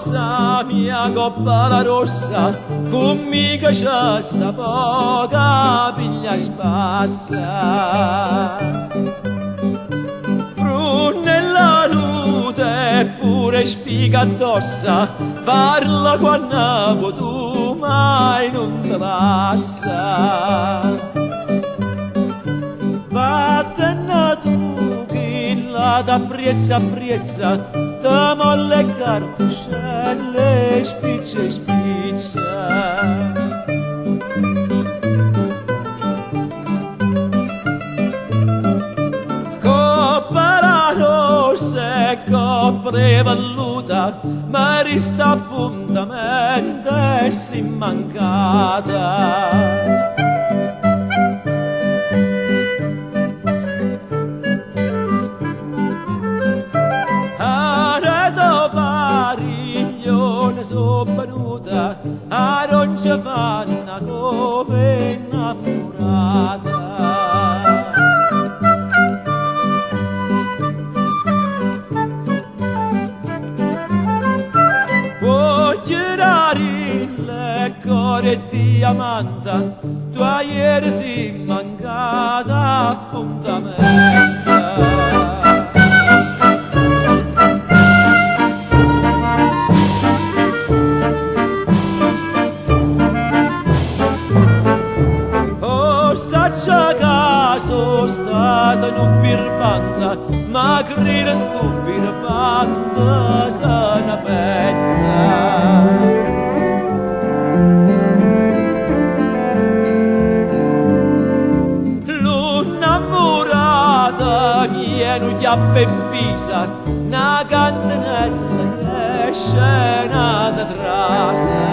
rossa, mia coppa rossa, con mica c'è sta poca piglia spassa. Nella lute pure spiga addossa, parla quando tu mai non te passa. Vattene tu che la da priessa priessa, te molle carticelle spicce spicce. Copre velluta, ma resta appuntamento si mancata. Areto pariglione so venuta, a non ci fanno come innamorata. Cuore diamanta, tua ieri si mancata appuntamento. Oh, saccia caso stata in un birbanta, ma crede sto birbanta se ne petta. Vienu chiappa e pisa, na cantenella esce da trasa.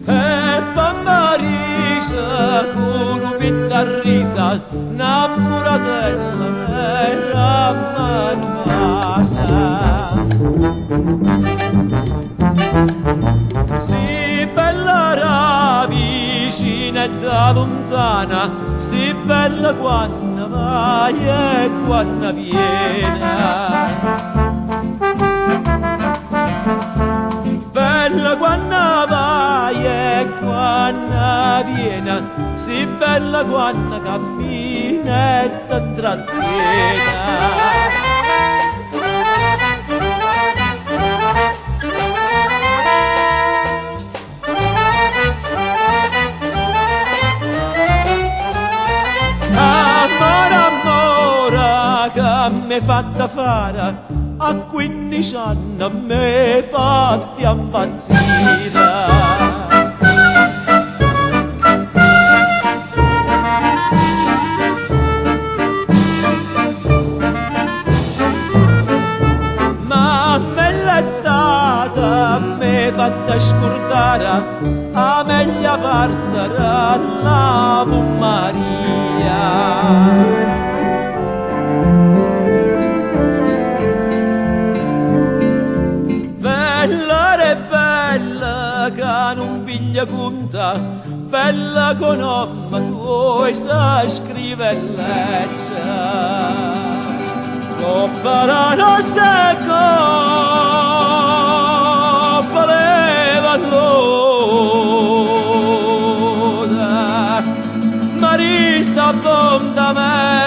E Pammarisa con un pizza risa, namoratella nella manmasa. Si bella ra vicina e da lontana, si bella quando vai e quando viene. Bella quando vai e quando viene, si bella quando cammina e t'intrattiene. Che m'è fatta fare a 15 anni, m'è fatti impazzire. Ma m'è lettata, m'è fatta scordare a meglio partire alla Maria. Che non piglia conta, bella con omma tu sa scrivere legge. Coppa la nostra coppa leva l'oda, ma resta appuntamento.